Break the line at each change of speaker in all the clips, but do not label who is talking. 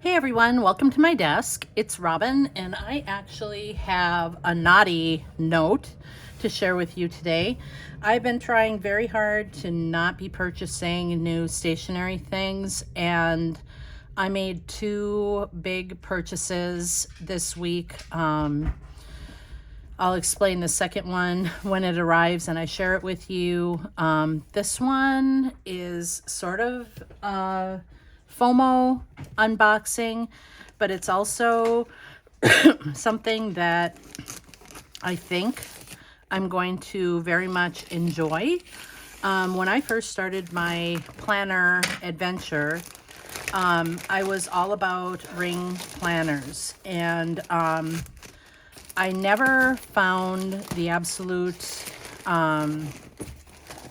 Hey everyone, welcome to my desk. It's Robin, and I actually have a naughty note to share with you today. I've been trying very hard to not be purchasing new stationery things, and I made two big purchases this week. I'll explain the second one when it arrives and I share it with you. This one is sort of FOMO unboxing, but it's also something that I think I'm going to very much enjoy. When I first started my planner adventure, I was all about ring planners, and I never found the absolute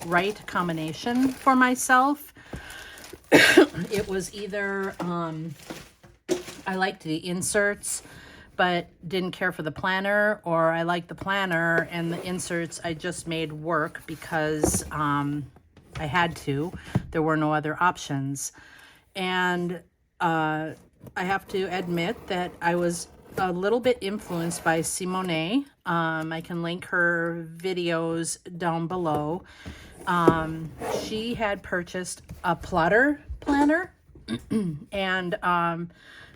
right combination for myself. It was either I liked the inserts but didn't care for the planner, or I liked the planner and the inserts I just made work because I had to. There were no other options. And I have to admit that I was a little bit influenced by Simone. I can link her videos down below. She had purchased a plotter planner and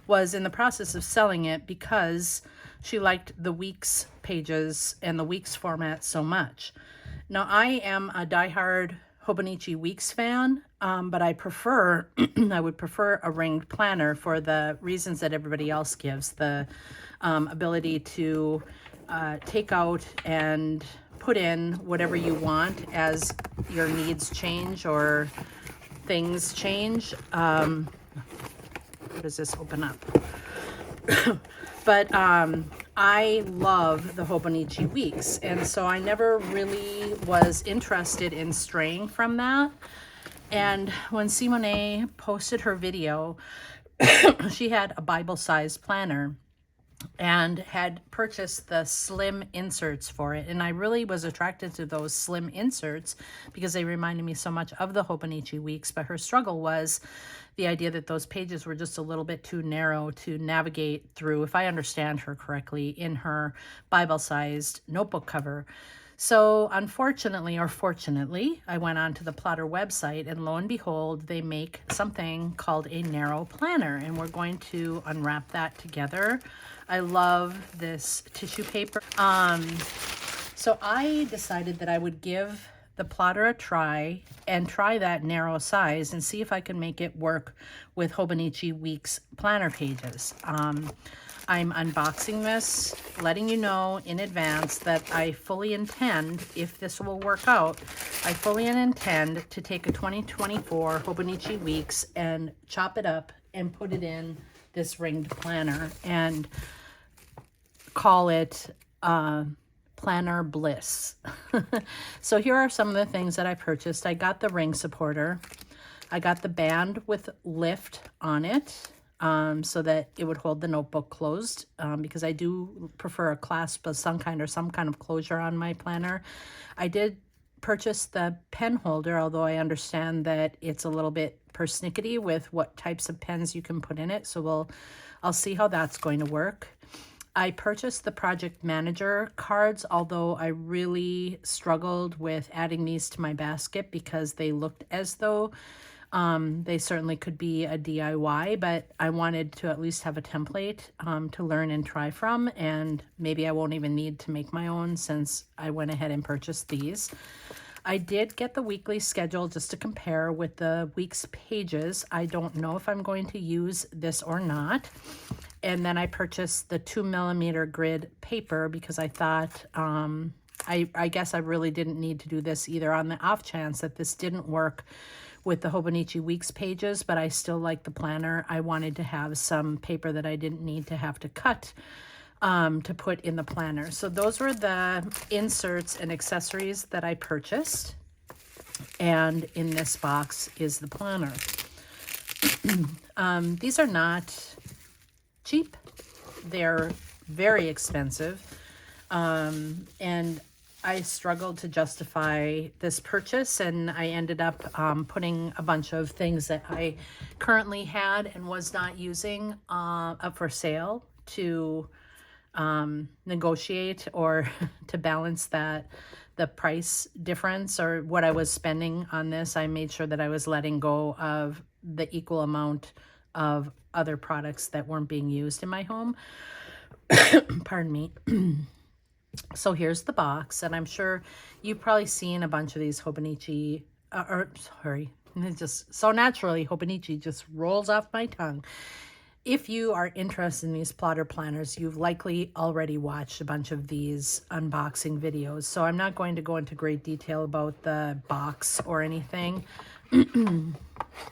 was in the process of selling it because she liked the Weeks pages and the Weeks format so much. Now, I am a diehard Hobonichi Weeks fan, but I prefer, I would prefer a ringed planner for the reasons that everybody else gives. The ability to take out and put in whatever you want as your needs change or things change. How does this open up? But I love the Hobonichi Weeks, and so I never really was interested in straying from that. And when Simone posted her video, she had a Bible-sized planner and had purchased the slim inserts for it. And I really was attracted to those slim inserts because they reminded me so much of the Hobonichi Weeks, but her struggle was the idea that those pages were just a little bit too narrow to navigate through, if I understand her correctly, in her Bible-sized notebook cover. So unfortunately, or fortunately, I went onto the Plotter website, and lo and behold, they make something called a narrow planner, and we're going to unwrap that together. I love this tissue paper. So I decided that I would give the Plotter a try and try that narrow size and see if I can make it work with Hobonichi Weeks planner pages. I'm unboxing this, letting you know in advance that I fully intend, if this will work out, I fully intend to take a 2024 Hobonichi Weeks and chop it up and put it in this ringed planner and call it Planner Bliss. So here are some of the things that I purchased. I got the ring supporter. I got the band with lift on it, so that it would hold the notebook closed, because I do prefer a clasp of some kind or some kind of closure on my planner. I did purchase the pen holder, although I understand that it's a little bit persnickety with what types of pens you can put in it. So I'll see how that's going to work. I purchased the project manager cards, although I really struggled with adding these to my basket because they looked as though they certainly could be a DIY, but I wanted to at least have a template to learn and try from, and maybe I won't even need to make my own since I went ahead and purchased these. I did get the weekly schedule just to compare with the week's pages. I don't know if I'm going to use this or not. And then I purchased the 2mm grid paper because I thought, I guess I really didn't need to do this either, on the off chance that this didn't work with the Hobonichi Weeks pages, but I still like the planner. I wanted to have some paper that I didn't need to have to cut to put in the planner. So those were the inserts and accessories that I purchased. And in this box is the planner. These are not cheap. They're very expensive. And I struggled to justify this purchase, and I ended up putting a bunch of things that I currently had and was not using up for sale to negotiate or to balance the price difference or what I was spending on this. I made sure that I was letting go of the equal amount of other products that weren't being used in my home. Pardon me. So here's the box, and I'm sure you've probably seen a bunch of these Hobonichi, it just so naturally Hobonichi just rolls off my tongue. If you are interested in these plotter planners, you've likely already watched a bunch of these unboxing videos, so I'm not going to go into great detail about the box or anything.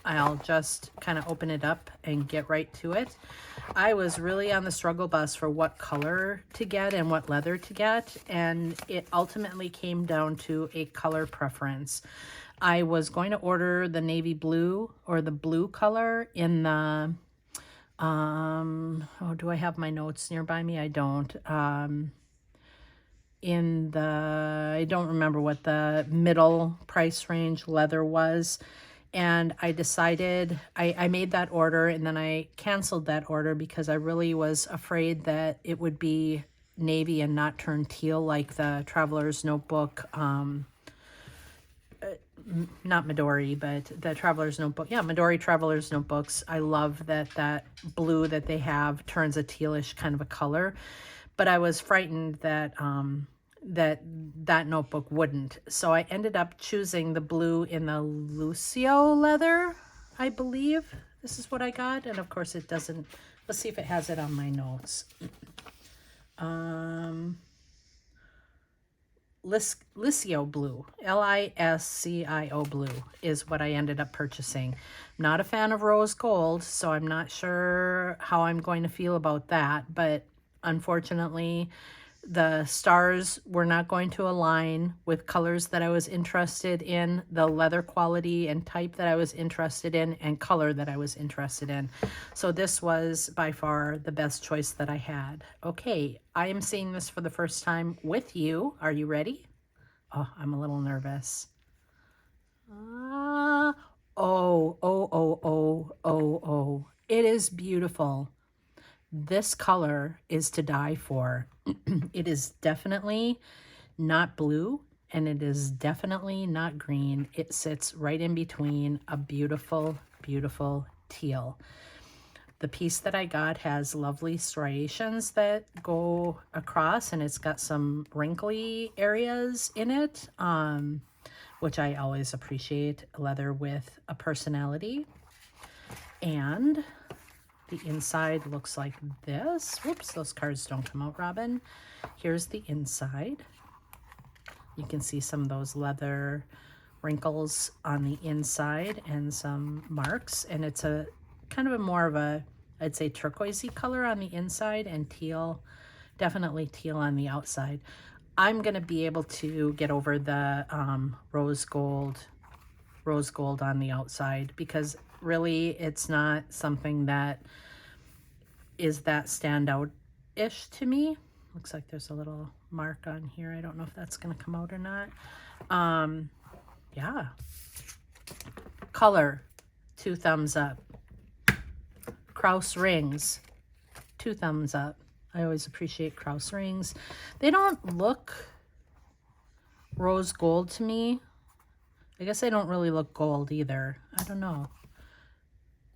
I'll just kind of open it up and get right to it. I was really on the struggle bus for what color to get and what leather to get, and it ultimately came down to a color preference. I was going to order the navy blue or the blue color in the oh, do I have my notes nearby me? I don't. I don't remember what the middle price range leather was. And I decided, I made that order, and then I canceled that order because I really was afraid that it would be navy and not turn teal like the Traveler's Notebook, not Midori, but the Traveler's Notebook. Yeah, Midori Traveler's Notebooks. I love that blue that they have turns a tealish kind of a color. But I was frightened that that notebook wouldn't. So I ended up choosing the blue in the Lucio leather, I believe. This is what I got. And of course it doesn't. Let's see if it has it on my notes. Liscio-Blue, Liscio Blue is what I ended up purchasing. I'm not a fan of rose gold, so I'm not sure how I'm going to feel about that. But unfortunately, the stars were not going to align with colors that I was interested in, the leather quality and type that I was interested in, and color that I was interested in. So this was by far the best choice that I had. Okay, I am seeing this for the first time with you. Are you ready? Oh, I'm a little nervous. Oh. It is beautiful. This color is to die for. It is definitely not blue, and it is definitely not green. It sits right in between a beautiful, beautiful teal. The piece that I got has lovely striations that go across, and it's got some wrinkly areas in it, which I always appreciate leather with a personality. And the inside looks like this. Whoops, those cards don't come out, Robin. Here's the inside. You can see some of those leather wrinkles on the inside and some marks. And it's a kind of a more of a, I'd say, turquoisey color on the inside and teal, definitely teal on the outside. I'm going to be able to get over the rose gold on the outside, because really it's not something that is that standout-ish to me. Looks like there's a little mark on here. I don't know if that's going to come out or not. Yeah. Color, 2 thumbs up. Krause rings, 2 thumbs up. I always appreciate Krause rings. They don't look rose gold to me. I guess they don't really look gold either. I don't know.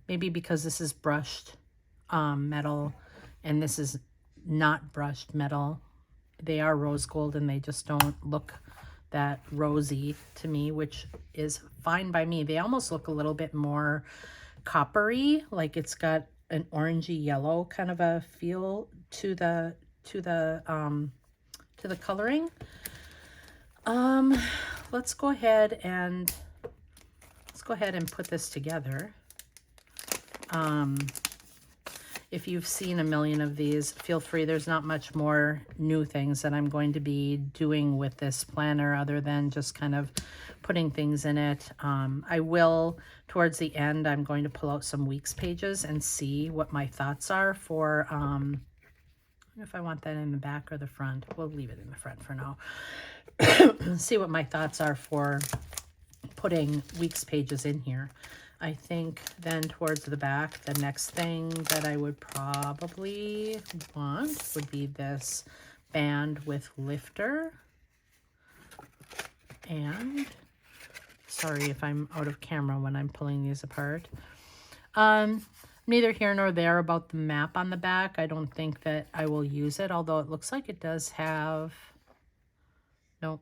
Maybe because this is brushed metal and this is not brushed metal. They are rose gold and they just don't look that rosy to me, which is fine by me. They almost look a little bit more coppery, like it's got an orangey yellow kind of a feel to the coloring. Let's go ahead and put this together. If you've seen a million of these, feel free. There's not much more new things that I'm going to be doing with this planner other than just kind of putting things in it. I will, towards the end, I'm going to pull out some weeks pages and see what my thoughts are for If I want that in the back or the front, we'll leave it in the front for now. See what my thoughts are for putting weeks pages in here. I think then towards the back, the next thing that I would probably want would be this band with lifter. And sorry if I'm out of camera when I'm pulling these apart. Neither here nor there about the map on the back. I don't think that I will use it, although it looks like it does have, nope.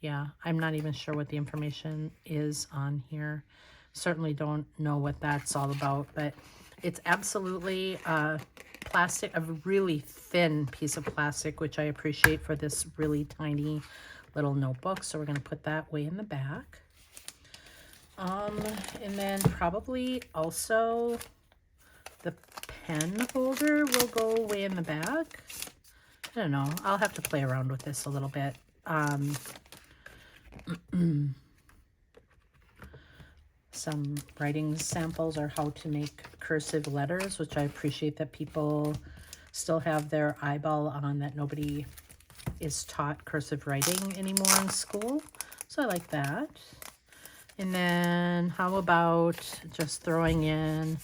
Yeah, I'm not even sure what the information is on here. Certainly don't know what that's all about, but it's absolutely plastic, a really thin piece of plastic, which I appreciate for this really tiny little notebook. So we're going to put that way in the back. And then probably also the pen holder will go way in the back. I don't know. I'll have to play around with this a little bit. Some writing samples or how to make cursive letters, which I appreciate that people still have their eyeball on, that nobody is taught cursive writing anymore in school. So I like that. And then how about just throwing in,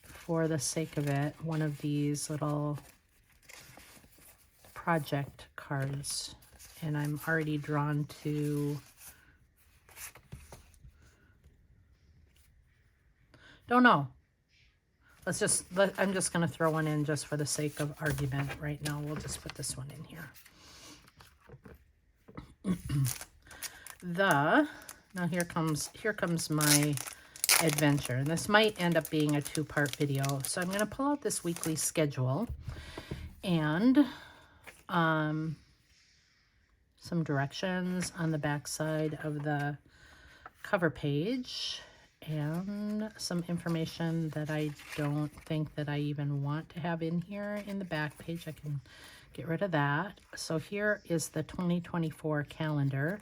for the sake of it, one of these little project cards. And I'm already drawn to, don't know. I'm just going to throw one in just for the sake of argument right now. We'll just put this one in here. Now here comes my adventure. And this might end up being a two-part video. So I'm going to pull out this weekly schedule and some directions on the back side of the cover page, and some information that I don't think that I even want to have in here in the back page. I can get rid of that. So here is the 2024 calendar.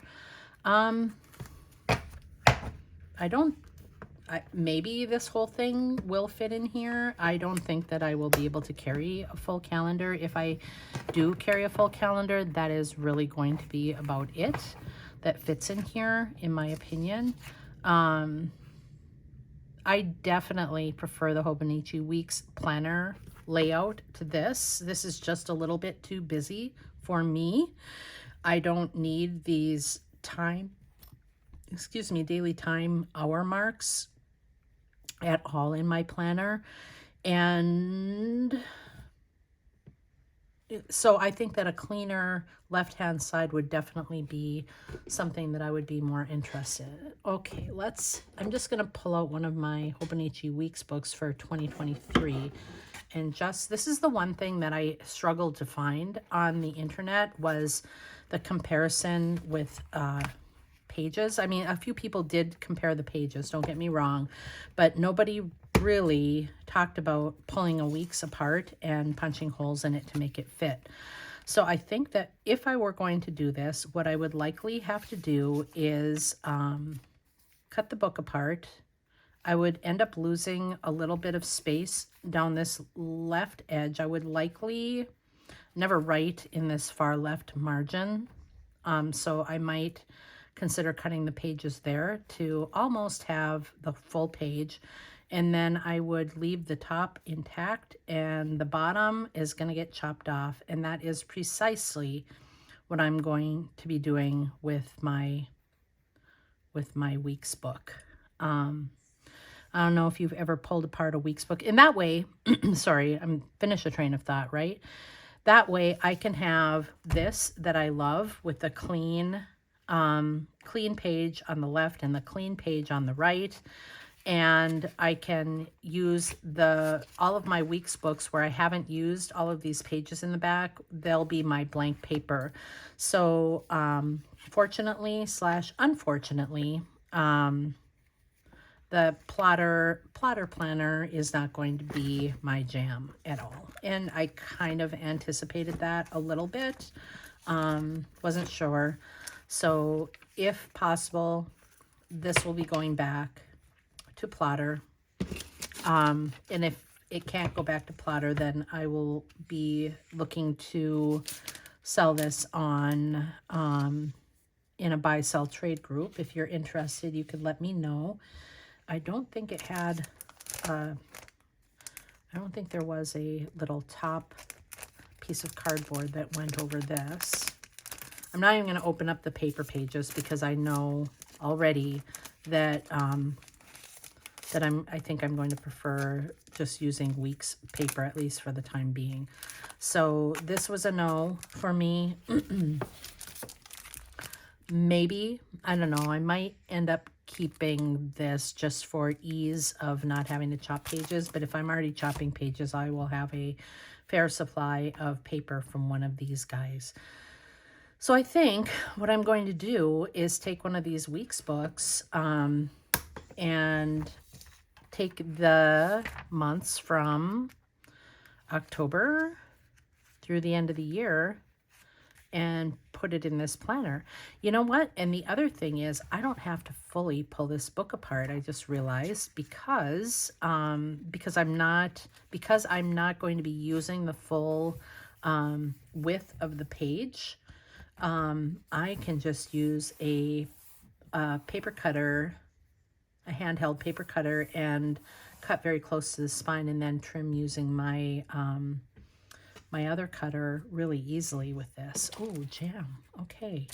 Maybe this whole thing will fit in here. I don't think that I will be able to carry a full calendar. If I do carry a full calendar, that is really going to be about it that fits in here, in my opinion. I definitely prefer the Hobonichi Weeks planner layout to this. This is just a little bit too busy for me. I don't need these daily time hour marks at all in my planner. And so I think that a cleaner left-hand side would definitely be something that I would be more interested in. Okay, I'm just going to pull out one of my Hobonichi Weeks books for 2023. And this is the one thing that I struggled to find on the internet, was the comparison with pages. I mean, a few people did compare the pages, don't get me wrong, but nobody really talked about pulling a weeks apart and punching holes in it to make it fit. So I think that if I were going to do this, what I would likely have to do is cut the book apart. I would end up losing a little bit of space down this left edge. I would likely never write in this far left margin. So I might consider cutting the pages there to almost have the full page. And then I would leave the top intact and the bottom is going to get chopped off. And that is precisely what I'm going to be doing with my weeks book. I don't know if you've ever pulled apart a weeks book. In that way, sorry, I'm finish a train of thought, right? That way I can have this that I love with the clean page on the left and the clean page on the right. And I can use all of my weeks books where I haven't used all of these pages in the back. They'll be my blank paper. So fortunately / unfortunately, the Plotter planner is not going to be my jam at all. And I kind of anticipated that a little bit. Wasn't sure. So if possible, this will be going back to Plotter. And it can't go back to Plotter, then I will be looking to sell this on in a buy-sell trade group. If you're interested, you could let me know. I don't think it had, I don't think there was a little top piece of cardboard that went over this. I'm not even going to open up the paper pages because I know already that I think I'm going to prefer just using Weeks paper, at least for the time being. So this was a no for me. Maybe, I don't know, I might end up keeping this just for ease of not having to chop pages. But if I'm already chopping pages, I will have a fair supply of paper from one of these guys. So I think what I'm going to do is take one of these Weeks books and take the months from October through the end of the year and put it in this planner. You know what? And the other thing is, I don't have to fully pull this book apart. I just realized because I'm not going to be using the full width of the page. I can just use a paper cutter, a handheld paper cutter, and cut very close to the spine, and then trim using my my other cutter really easily with this. Oh, jam. Okay.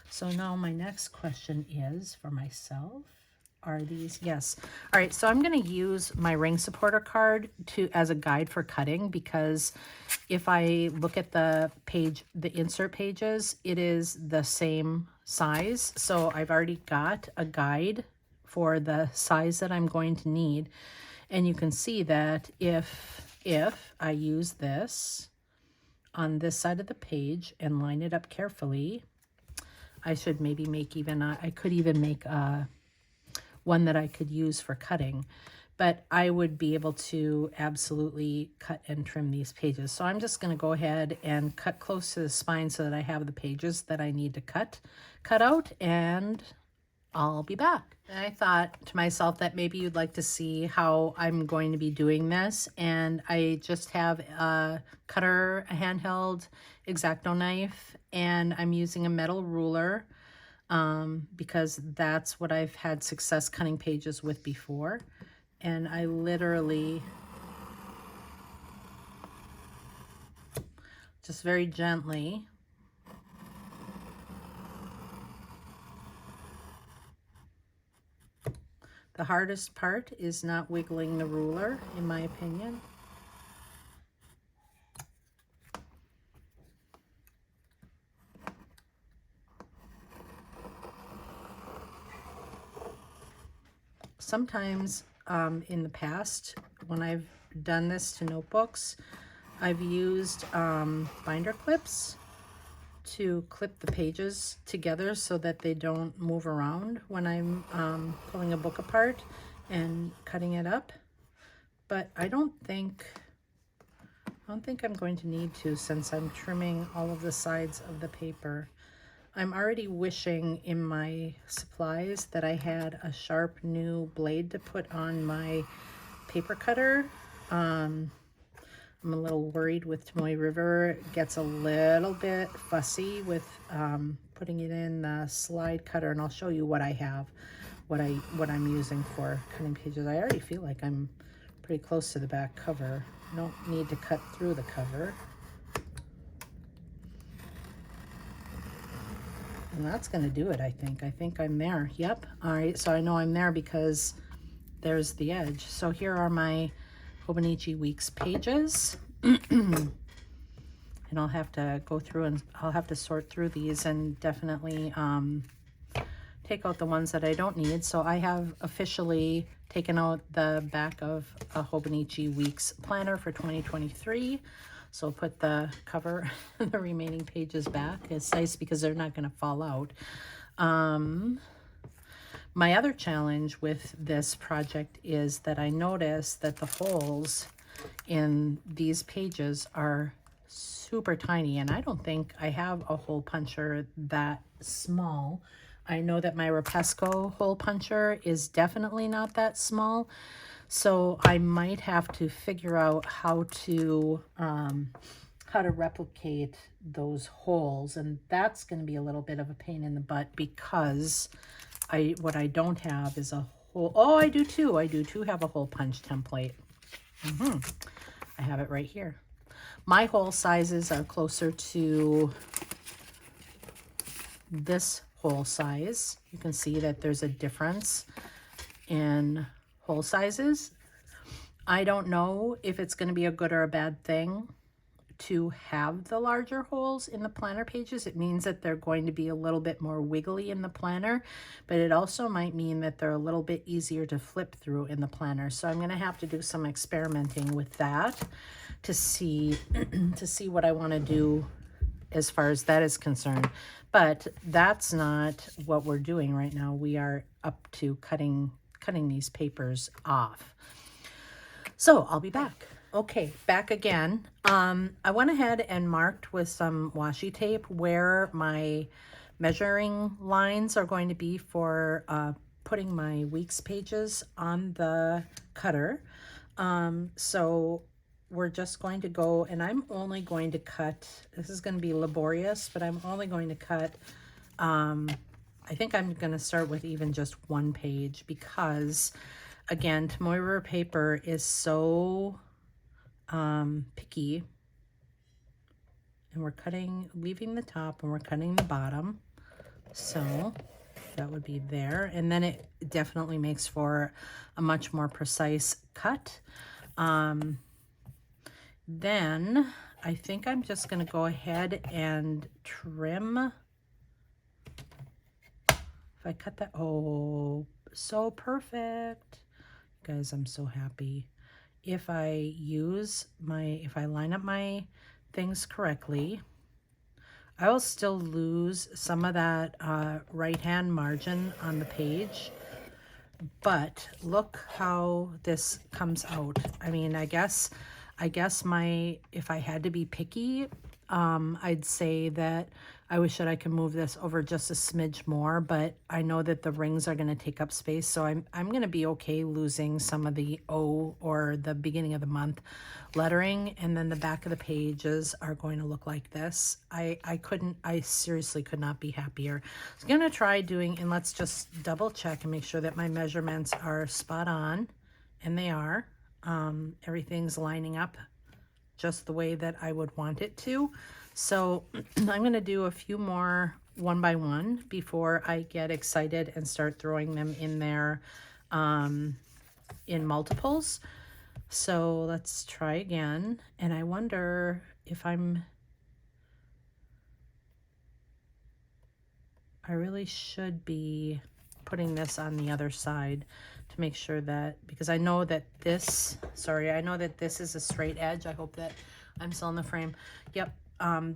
So now my next question is for myself. Are these? Yes. All right. So I'm going to use my ring supporter card as a guide for cutting, because if I look at the page, the insert pages, it is the same size. So I've already got a guide for the size that I'm going to need. And you can see that if I use this on this side of the page and line it up carefully, I should maybe make even I could even make one that I could use for cutting, but I would be able to absolutely cut and trim these pages. So I'm just going to go ahead and cut close to the spine so that I have the pages that I need to cut out, and I'll be back. And I thought to myself that maybe you'd like to see how I'm going to be doing this. And I just have a cutter, a handheld X-Acto knife, and I'm using a metal ruler because that's what I've had success cutting pages with before. And I literally just very gently the hardest part is not wiggling the ruler, in my opinion. Sometimes in the past, when I've done this to notebooks, I've used binder clips to clip the pages together so that they don't move around when I'm pulling a book apart and cutting it up. But I don't think I'm going to need to, since I'm trimming all of the sides of the paper. I'm already wishing in my supplies that I had a sharp new blade to put on my paper cutter. I'm a little worried with Tomoe River. It gets a little bit fussy with putting it in the slide cutter, and I'll show you what I have, what I'm using for cutting pages. I already feel like I'm pretty close to the back cover. I don't need to cut through the cover. And that's going to do it, I think. I think I'm there. Yep. All right, so I know I'm there because there's the edge. So here are my Hobonichi Weeks pages. And I'll have to go through and I'll have to sort through these and definitely take out the ones that I don't need. So I have officially taken out the back of a Hobonichi Weeks planner for 2023. So put the cover, the remaining pages back. It's nice because they're not going to fall out. My other challenge with this project is that I noticed that the holes in these pages are super tiny, and I don't think I have a hole puncher that small. I know that my Rapesco hole puncher is definitely not that small. So I might have to figure out how to replicate those holes, and that's going to be a little bit of a pain in the butt because what I don't have is a hole. Oh, I do too. I do too have a hole punch template. I have it right here. My hole sizes are closer to this hole size. You can see that there's a difference in hole sizes. I don't know if it's going to be a good or a bad thing to have the larger holes in the planner pages. It means that they're going to be a little bit more wiggly in the planner, but it also might mean that they're a little bit easier to flip through in the planner. So I'm going to have to do some experimenting with that to see to see what I want to do as far as that is concerned. But that's not what we're doing right now. We are up to cutting these papers off. So I'll be back. Okay, back again. I went ahead and marked with some washi tape where my measuring lines are going to be for putting my weeks pages on the cutter. So we're just going to go, and I'm only going to cut, this is going to be laborious, but I'm only going to cut, I think I'm going to start with even just one page because, again, Tomoe paper is so picky, and we're leaving the top and we're cutting the bottom. So that would be there. And then it definitely makes for a much more precise cut. Then I think I'm just going to go ahead and trim. If I cut that, oh, so perfect. Guys, I'm so happy. If I line up my things correctly, I will still lose some of that right-hand margin on the page, but look how this comes out. I mean, I guess if I had to be picky, I'd say that I wish that I could move this over just a smidge more, but I know that the rings are going to take up space, so I'm going to be okay losing some of the O or the beginning of the month lettering, and then the back of the pages are going to look like this. I seriously could not be happier. I'm going to try doing, and let's just double check and make sure that my measurements are spot on, and they are. Everything's lining up just the way that I would want it to. So I'm going to do a few more one by one before I get excited and start throwing them in there in multiples. So let's try again. And I wonder if I really should be putting this on the other side to make sure that, because I know that this, I know that this is a straight edge. I hope that I'm still in the frame. Yep.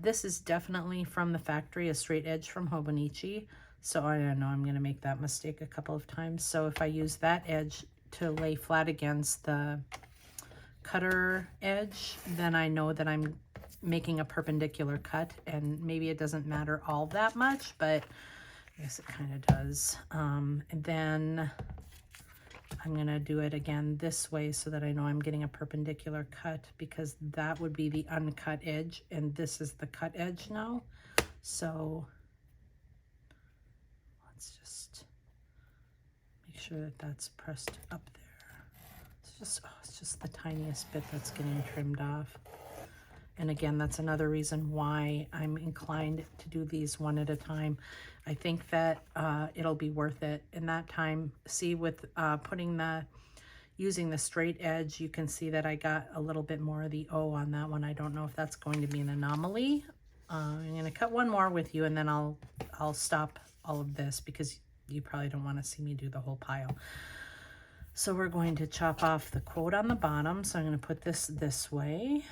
This is definitely from the factory, a straight edge from Hobonichi. So I don't know, I'm going to make that mistake a couple of times. So if I use that edge to lay flat against the cutter edge, then I know that I'm making a perpendicular cut, and maybe it doesn't matter all that much, but I guess it kind of does. And then I'm going to do it again this way so that I know I'm getting a perpendicular cut, because that would be the uncut edge and this is the cut edge now. So let's just make sure that that's pressed up there. It's just the tiniest bit that's getting trimmed off. And again, that's another reason why I'm inclined to do these one at a time. I think that it'll be worth it in that time. See, with using the straight edge, you can see that I got a little bit more of the O on that one. I don't know if that's going to be an anomaly. I'm going to cut one more with you, and then I'll stop all of this because you probably don't want to see me do the whole pile. So we're going to chop off the quote on the bottom. So I'm going to put this way.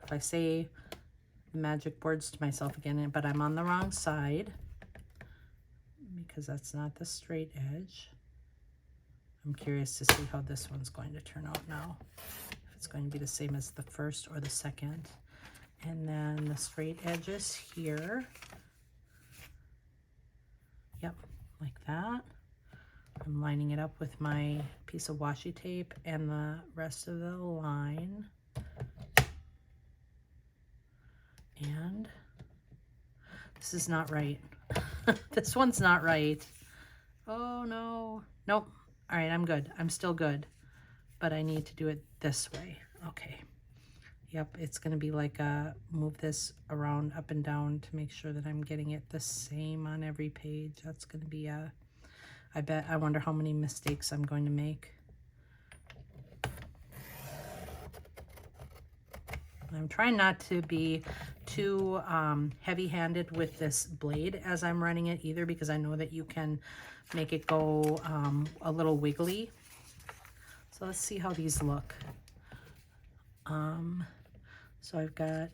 If I say magic words to myself again, but I'm on the wrong side because that's not the straight edge. I'm curious to see how this one's going to turn out now. If it's going to be the same as the first or the second. And then the straight edges here. Yep, like that. I'm lining it up with my piece of washi tape and the rest of the line. And this is not right. This one's not right. Oh no. Nope. All right, I'm good. I'm still good. But I need to do it this way. Okay. Yep, it's going to be like move this around up and down to make sure that I'm getting it the same on every page. That's going to be I wonder how many mistakes I'm going to make. I'm trying not to be too heavy-handed with this blade as I'm running it either, because I know that you can make it go a little wiggly. So let's see how these look. So I've got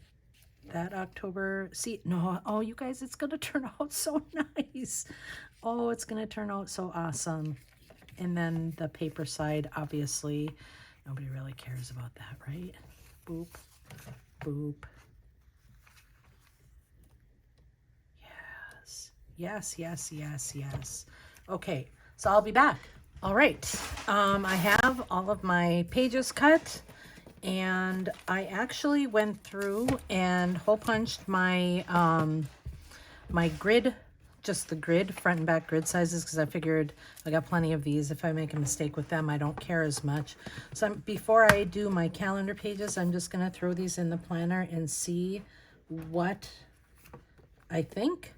that October. See, no, oh, you guys, it's going to turn out so nice. Oh, it's going to turn out so awesome. And then the paper side, obviously, nobody really cares about that, right? Boop, boop. Yes, yes, yes, yes, yes. Okay, so I'll be back. All right, I have all of my pages cut, and I actually went through and hole punched my my grid, just the grid, front and back grid sizes, because I figured I got plenty of these. If I make a mistake with them, I don't care as much. So before I do my calendar pages, I'm just going to throw these in the planner and see what I think.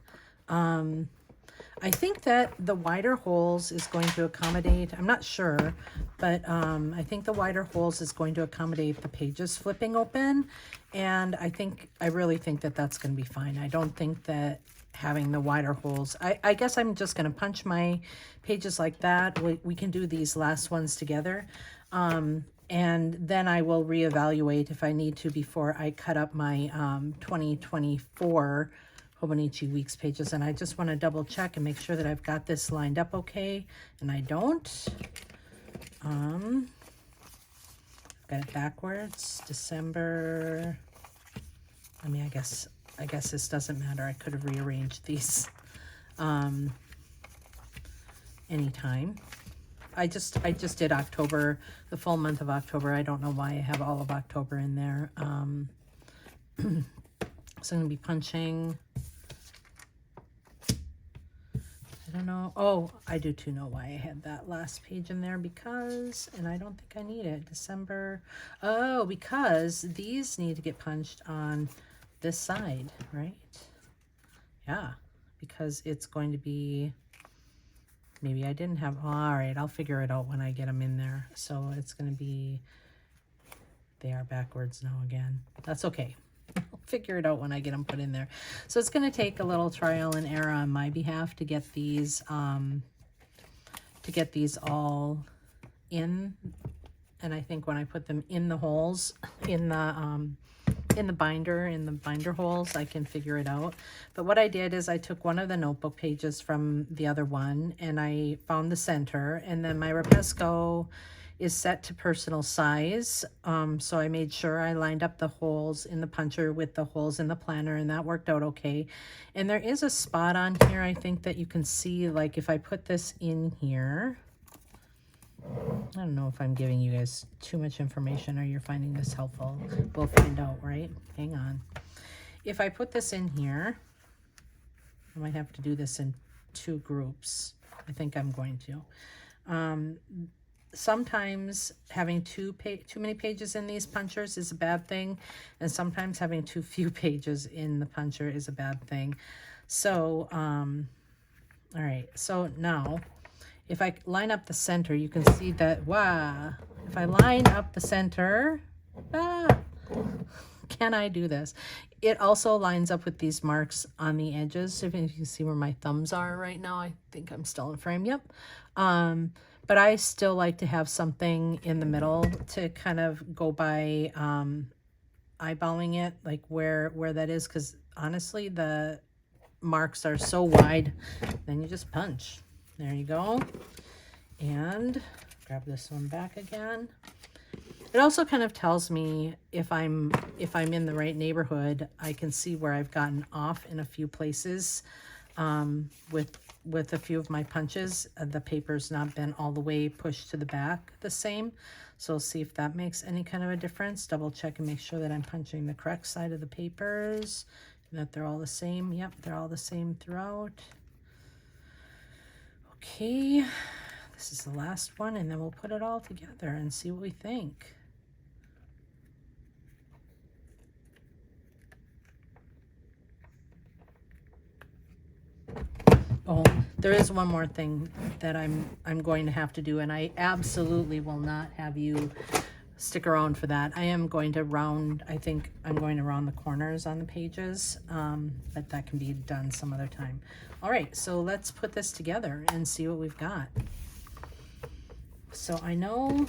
I think that the wider holes is going to accommodate, I'm not sure, but I think the wider holes is going to accommodate the pages flipping open. And I really think that that's going to be fine. I don't think that having the wider holes, I guess I'm just going to punch my pages like that. We can do these last ones together. And then I will reevaluate if I need to before I cut up my 2024 Hobonichi Weeks pages. And I just want to double check and make sure that I've got this lined up okay. And I don't. I've got it backwards. December. I mean, I guess this doesn't matter. I could have rearranged these anytime. I just did October, the full month of October. I don't know why I have all of October in there. So I'm going to be punching. I don't know. Oh, I do too know why I had that last page in there, because, and I don't think I need it, December. Oh, because these need to get punched on this side, right? Yeah, because it's going to be, maybe I didn't have, all right, I'll figure it out when I get them in there. So it's going to be, they are backwards now again. That's okay. I'll figure it out when I get them put in there. So it's going to take a little trial and error on my behalf to get these all in. And I think when I put them in the holes, in the binder holes, I can figure it out. But what I did is I took one of the notebook pages from the other one and I found the center, and then my Rapesco is set to personal size. So I made sure I lined up the holes in the puncher with the holes in the planner, and that worked out okay. And there is a spot on here, I think, that you can see, like if I put this in here, I don't know if I'm giving you guys too much information or you're finding this helpful. We'll find out, right? Hang on. If I put this in here, I might have to do this in 2 groups. I think I'm going to. Sometimes having too many pages in these punchers is a bad thing, and sometimes having too few pages in the puncher is a bad thing. So, all right. So now, if I line up the center, you can see that, wow, if I line up the center, can I do this? It also lines up with these marks on the edges. If you can see where my thumbs are right now, I think I'm still in frame, yep. But I still like to have something in the middle to kind of go by eyeballing it, like where that is, because honestly, the marks are so wide, then you just punch. There you go. And grab this one back again. It also kind of tells me if I'm in the right neighborhood. I can see where I've gotten off in a few places. with a few of my punches. The paper's not been all the way pushed to the back the same. So see if that makes any kind of a difference. Double check and make sure that I'm punching the correct side of the papers and that they're all the same. Yep, they're all the same throughout. Okay, this is the last one, and then we'll put it all together and see what we think. Oh, there is one more thing that I'm going to have to do, and I absolutely will not have you stick around for that. I am going to round, I think I'm going to round the corners on the pages, but that can be done some other time. All right, so let's put this together and see what we've got. So I know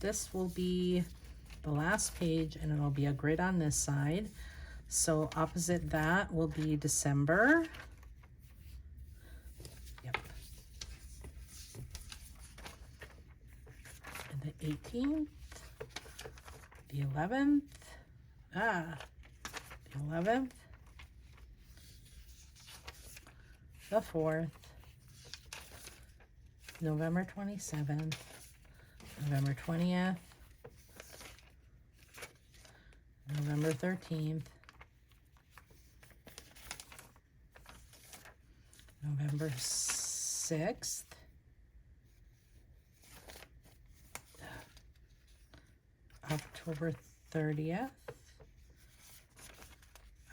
this will be the last page, and it'll be a grid on this side. So opposite that will be December. The 18th, the 11th, the 11th, the 4th, November 27th, November 20th, November 13th, November 6th, October 30th,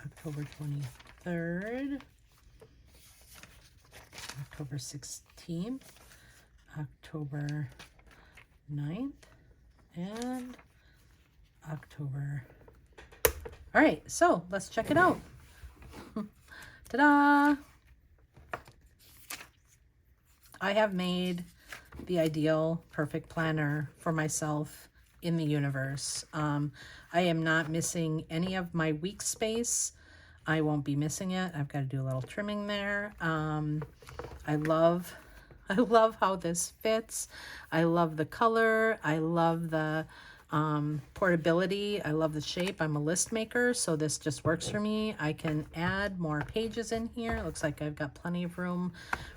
October 23rd, October 16th, October 9th, and October. All right, so let's check it out. Ta-da! I have made the ideal perfect planner for myself in the universe. I am not missing any of my week space. I won't be missing it. I've got to do a little trimming there. I love how this fits. I love the color. I love the portability. I love the shape. I'm a list maker, so this just works for me. I can add more pages in here. It looks like I've got plenty of room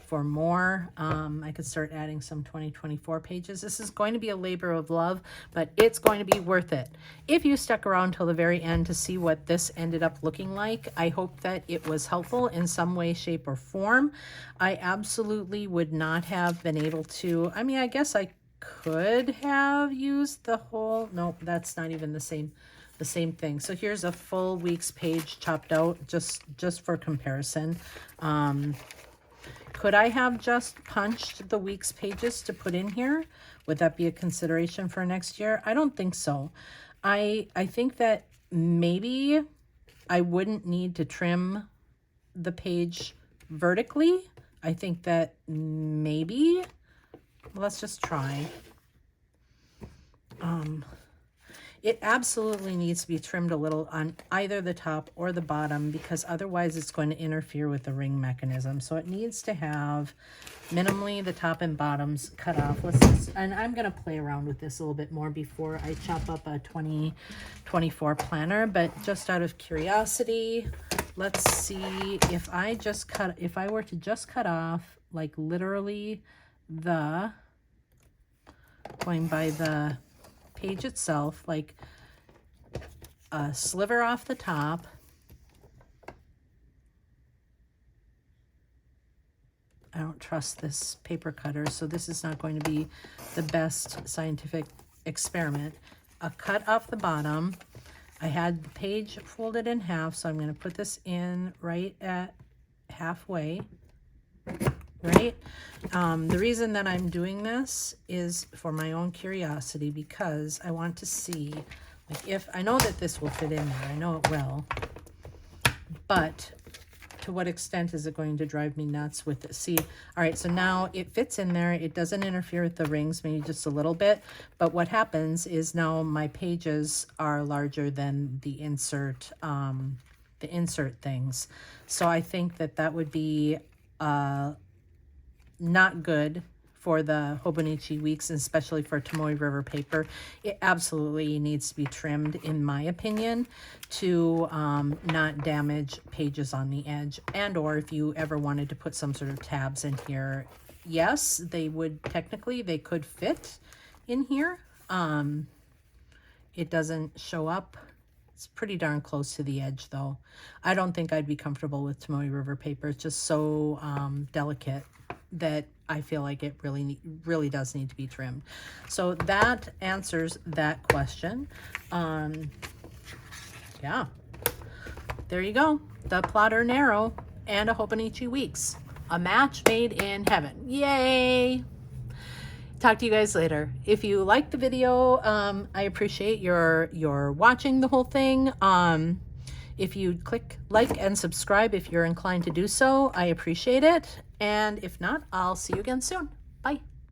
for more. I could start adding some 2024 pages. This is going to be a labor of love, but it's going to be worth it. If you stuck around till the very end to see what this ended up looking like, I hope that it was helpful in some way, shape, or form. I absolutely would not have been able to, I mean, I guess I could have used the whole, no, that's not even the same thing. So here's a full week's page chopped out just for comparison. Could I have just punched the week's pages to put in here? Would that be a consideration for next year? I don't think so. I think that maybe I wouldn't need to trim the page vertically. I think that maybe, let's just try. It absolutely needs to be trimmed a little on either the top or the bottom, because otherwise it's going to interfere with the ring mechanism. So it needs to have minimally the top and bottoms cut off. And I'm going to play around with this a little bit more before I chop up a 2024 planner. But just out of curiosity, let's see if I were to just cut off, like literally going by the page itself, like a sliver off the top, I don't trust this paper cutter, so this is not going to be the best scientific experiment. A cut off the bottom. I had the page folded in half, so I'm going to put this in right at halfway. Right? The reason that I'm doing this is for my own curiosity, because I want to see, like, if I know that this will fit in there. I know it will. But to what extent is it going to drive me nuts with it? See, all right, so now it fits in there. It doesn't interfere with the rings, maybe just a little bit. But what happens is now my pages are larger than the insert things. So I think that would be not good for the Hobonichi Weeks, and especially for Tomoe River paper. It absolutely needs to be trimmed, in my opinion, to not damage pages on the edge. And or if you ever wanted to put some sort of tabs in here, yes, they would technically, they could fit in here. It doesn't show up. It's pretty darn close to the edge, though. I don't think I'd be comfortable with Tomoe River paper. It's just so delicate that I feel like it really does need to be trimmed. So that answers that question. Yeah, there you go. The Plotter Narrow and a Hobonichi Weeks. A match made in heaven. Yay! Talk to you guys later. If you like the video, I appreciate your watching the whole thing. If you click like and subscribe if you're inclined to do so, I appreciate it. And if not, I'll see you again soon.